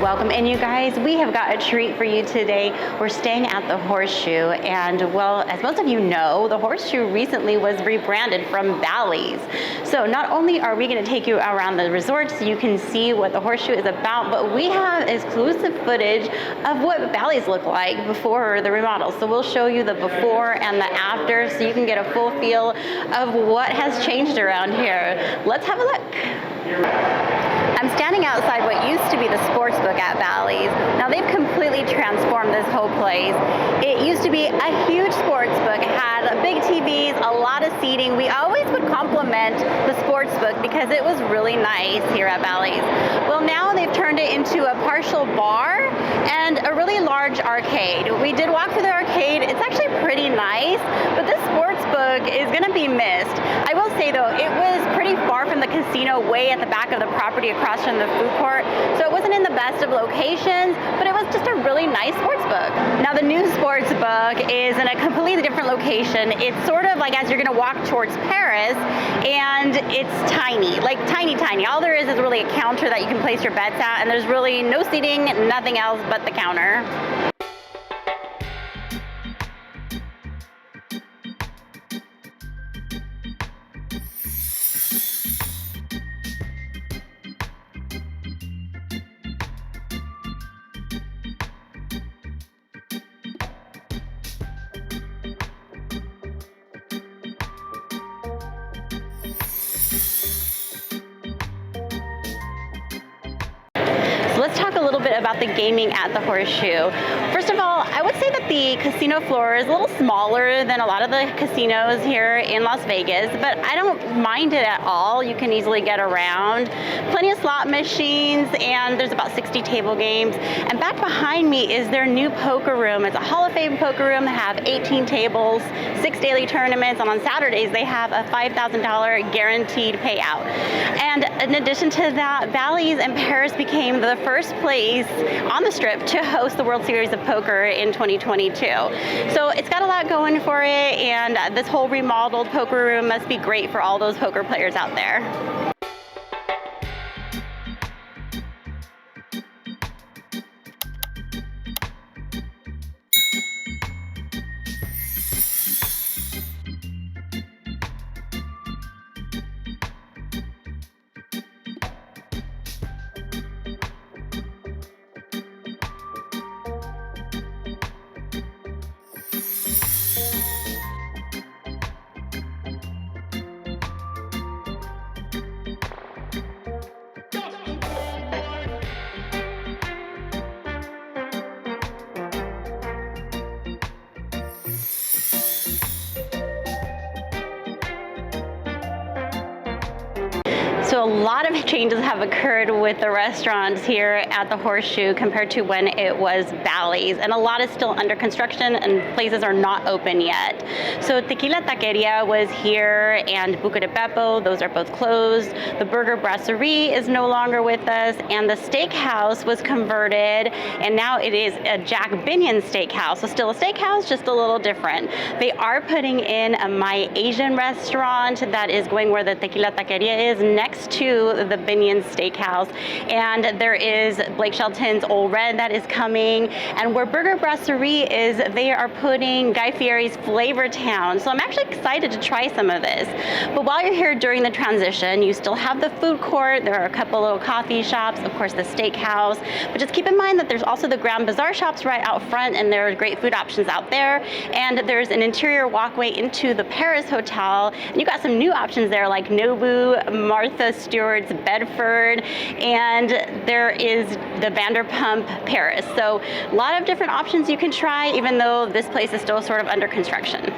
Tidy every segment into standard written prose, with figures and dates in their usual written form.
Welcome in, you guys. We have got a treat for you today. We're staying at the Horseshoe, and well, as most of you know, the Horseshoe recently was rebranded from Bally's. So not only are we going to take you around the resort so you can see what the Horseshoe is about, but we have exclusive footage of what Bally's looked like before the remodel. So we'll show you the before and the after so you can get a full feel of what has changed around here. Let's have a look. I'm standing outside what used to be the Sportsbook at Bally's. Now they've completely transformed this whole place. It used to be a huge Sportsbook. It had big TVs, a lot of seating. We always would compliment the Sportsbook because it was really nice here at Bally's. Well, now they've turned it into a partial bar and a really large arcade. We did walk through the arcade. It's actually pretty nice, but this Sportsbook is gonna be missed. I will say though, it was pretty far from the casino, way at the back of the property across from the food court, so it wasn't in the best of locations, but it was just a really nice Sportsbook. Now the new Sportsbook is in a completely different location. It's sort of like as you're gonna walk towards Paris, and it's tiny, like tiny. All there is really a counter that you can place your bets at, and there's really no seating, nothing else but the counter. Let's talk a little bit about the gaming at the Horseshoe. First of all, I would say that the casino floor is a little smaller than a lot of the casinos here in Las Vegas, but I don't mind it at all. You can easily get around. Plenty of slot machines, and there's about 60 table games. And back behind me is their new poker room. It's a Hall of Fame poker room. They have 18 tables, 6 daily tournaments, and on Saturdays they have a $5,000 guaranteed payout. And in addition to that, Bally's in Paris became the first place on the Strip to host the World Series of Poker in 2022. So it's got a lot going for it, and this whole remodeled poker room must be great for all those poker players out there. So a lot of changes have occurred with the restaurants here at the Horseshoe compared to when it was Bally's, and a lot is still under construction and places are not open yet. So Tequila Taqueria was here, and Buca de Beppo, those are both closed. The Burger Brasserie is no longer with us, and the steakhouse was converted, and now it is a Jack Binion steakhouse. So still a steakhouse, just a little different. They are putting in a My Asian restaurant that is going where the Tequila Taqueria is, next to the Binion Steakhouse, and there is Blake Shelton's Old Red that is coming, and where Burger Brasserie is, they are putting Guy Fieri's Flavor Town. So I'm actually excited to try some of this. But while you're here during the transition, you still have the food court. There are a couple little coffee shops, of course the steakhouse, but just keep in mind that there's also the Grand Bazaar shops right out front, and there are great food options out there. And there's an interior walkway into the Paris Hotel, and you got some new options there like Nobu, Martha Stewart's Bedford, and there is the Vanderpump Paris. So a lot of different options you can try, even though this place is still sort of under construction.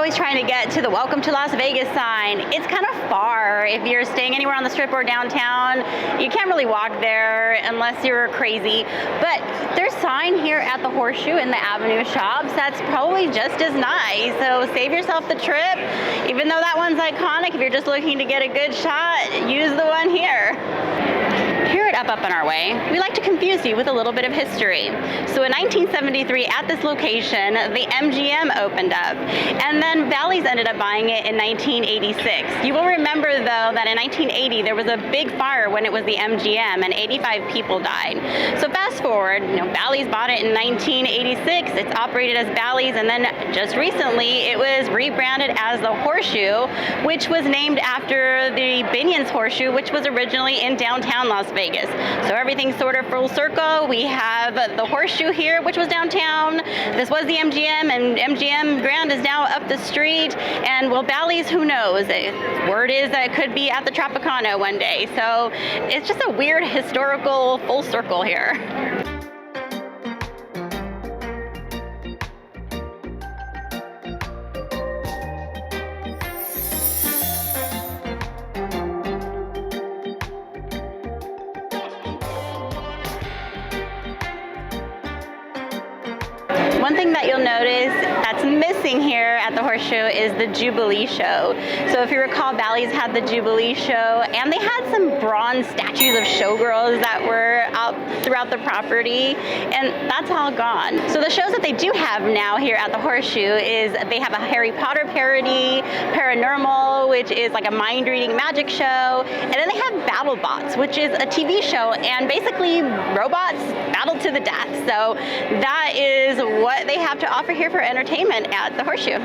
always trying to get to the Welcome to Las Vegas sign. It's kind of far. If you're staying anywhere on the Strip or downtown, you can't really walk there unless you're crazy. But there's a sign here at the Horseshoe in the Avenue Shops that's probably just as nice. So save yourself the trip. Even though that one's iconic, if you're just looking to get a good shot, use the one here. Here at Up and Our Way, we like to confuse you with a little bit of history. So in 1973, at this location, the MGM opened up, and then Bally's ended up buying it in 1986. You will remember, though, that in 1980, there was a big fire when it was the MGM, and 85 people died. So fast forward, Bally's bought it in 1986. It's operated as Bally's, and then just recently, it was rebranded as the Horseshoe, which was named after the Binion's Horseshoe, which was originally in downtown Las Vegas. So everything's sort of full circle. We have the Horseshoe here, which was downtown. This was the MGM, and MGM Grand is now up the street. And well, Bally's, who knows? Word is that it could be at the Tropicana one day. So it's just a weird historical full circle here. One thing that you'll notice that's missing here at the Horseshoe is the Jubilee show. So if you recall, Bally's had the Jubilee show, and they had some bronze statues of showgirls that were out throughout the property, and that's all gone. So the shows that they do have now here at the Horseshoe is they have a Harry Potter parody, Paranormal, which is like a mind-reading magic show, and then they have BattleBots, which is a TV show, and basically robots battle to the death. So that is what they have to offer here for entertainment at the Horseshoe.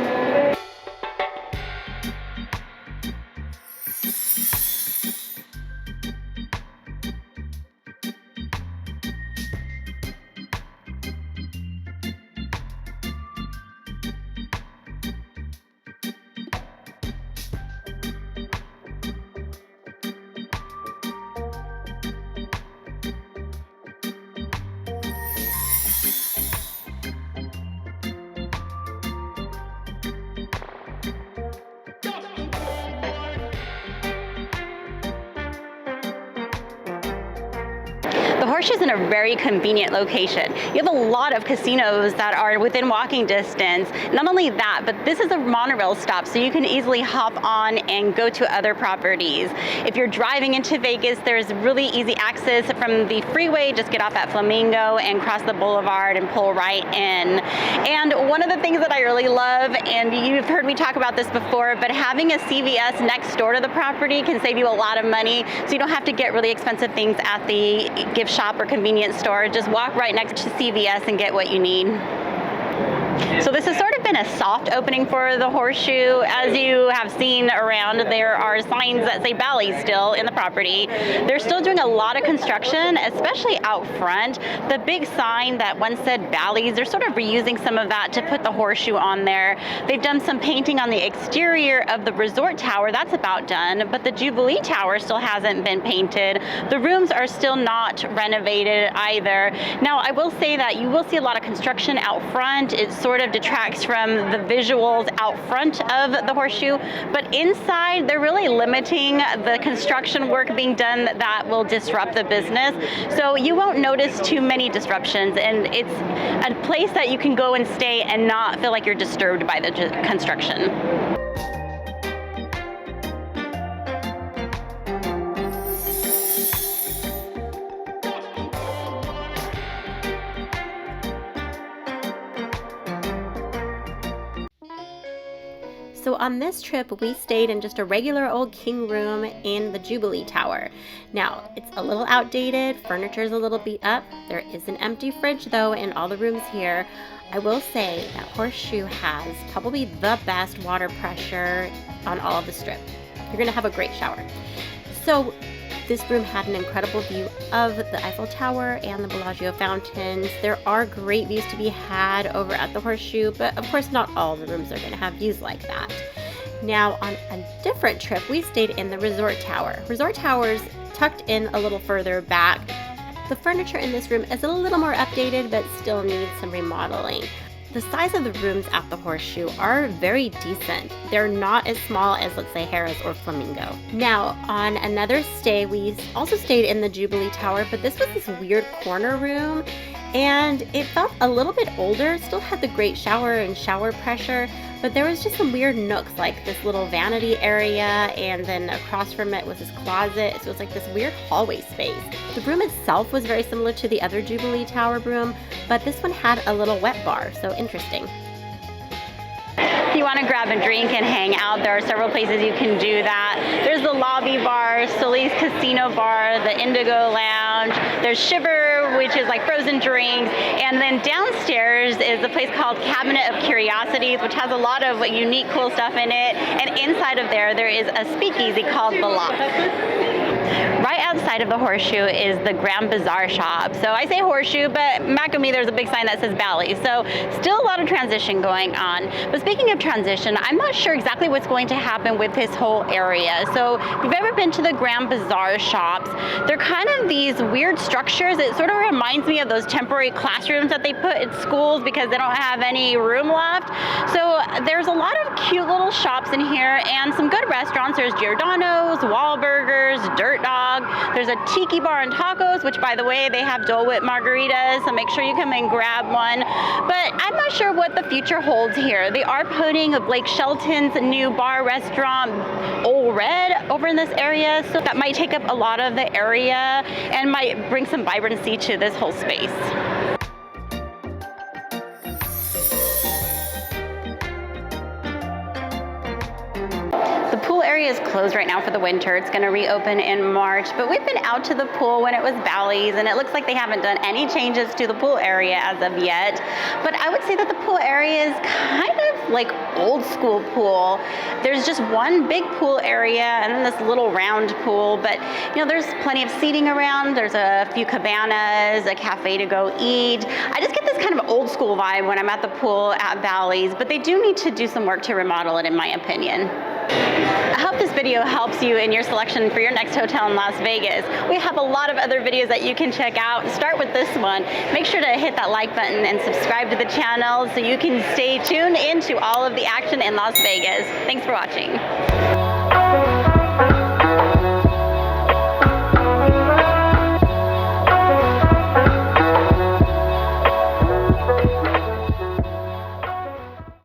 The Horseshoe is in a very convenient location. You have a lot of casinos that are within walking distance. Not only that, but this is a monorail stop, so you can easily hop on and go to other properties. If you're driving into Vegas, there's really easy access from the freeway. Just get off at Flamingo and cross the boulevard and pull right in. And one of the things that I really love, and you've heard me talk about this before, but having a CVS next door to the property can save you a lot of money, so you don't have to get really expensive things at the gift shop or convenience store. Just walk right next to CVS and get what you need. So this has sort of been a soft opening for the Horseshoe. As you have seen around, there are signs that say Bally still in the property. They're still doing a lot of construction, especially out front. The big sign that once said Bally's, they're sort of reusing some of that to put the Horseshoe on there. They've done some painting on the exterior of the resort tower. That's about done, but the Jubilee Tower still hasn't been painted. The rooms are still not renovated either. Now, I will say that you will see a lot of construction out front. It sort of detracts from the visuals out front of the Horseshoe, but inside they're really limiting the construction work being done that will disrupt the business. So you won't notice too many disruptions, and it's a place that you can go and stay and not feel like you're disturbed by the construction. So on this trip, we stayed in just a regular old king room in the Jubilee Tower. Now, it's a little outdated, furniture's a little beat up. There is an empty fridge though in all the rooms here. I will say that Horseshoe has probably the best water pressure on all of the Strip. You're gonna have a great shower. So this room had an incredible view of the Eiffel Tower and the Bellagio fountains. There are great views to be had over at the Horseshoe, but of course not all the rooms are going to have views like that. Now, on a different trip, we stayed in the Resort Tower. Resort Tower's tucked in a little further back. The furniture in this room is a little more updated, but still needs some remodeling. The size of the rooms at the Horseshoe are very decent. They're not as small as, let's say, Harrah's or Flamingo. Now, on another stay, we also stayed in the Jubilee Tower, but this was this weird corner room, and it felt a little bit older. Still had the great shower and shower pressure, but there was just some weird nooks, like this little vanity area, and then across from it was this closet. So it was like this weird hallway space. The room itself was very similar to the other Jubilee Tower room, but this one had a little wet bar, so interesting. If you want to grab a drink and hang out, there are several places you can do that. There's the lobby bar, Sully's Casino Bar, the Indigo Lounge. There's Shiver, which is like frozen drinks. And then downstairs is a place called Cabinet of Curiosities, which has a lot of unique, cool stuff in it. And inside of there is a speakeasy called The Lock. Right outside of the Horseshoe is the Grand Bazaar shop. So I say Horseshoe, but back of me there's a big sign that says Bally. So still a lot of transition going on. But speaking of transition, I'm not sure exactly what's going to happen with this whole area. So if you've ever been to the Grand Bazaar shops, they're kind of these weird structures. It sort of reminds me of those temporary classrooms that they put in schools because they don't have any room left. So there's a lot of cute little shops in here and some good restaurants. There's Giordano's, Wahlburgers, Dirt Dog. There's a tiki bar and tacos, which by the way, they have Dole Whip margaritas, so make sure you come and grab one. But I'm not sure what the future holds here. They are putting Blake Shelton's new bar restaurant, Old Red, over in this area, so that might take up a lot of the area and might bring some vibrancy to this whole space. The pool area is closed right now for the winter. It's going to reopen in March, but we've been out to the pool when it was Bally's, and it looks like they haven't done any changes to the pool area as of yet. But I would say that the pool area is kind of like old school pool. There's just one big pool area and then this little round pool, but you know, there's plenty of seating around. There's a few cabanas, a cafe to go eat. I just get this kind of old school vibe when I'm at the pool at Bally's, but they do need to do some work to remodel it, in my opinion. I hope this video helps you in your selection for your next hotel in Las Vegas. We have a lot of other videos that you can check out. Start with this one. Make sure to hit that like button and subscribe to the channel so you can stay tuned into all of the action in Las Vegas. Thanks for watching.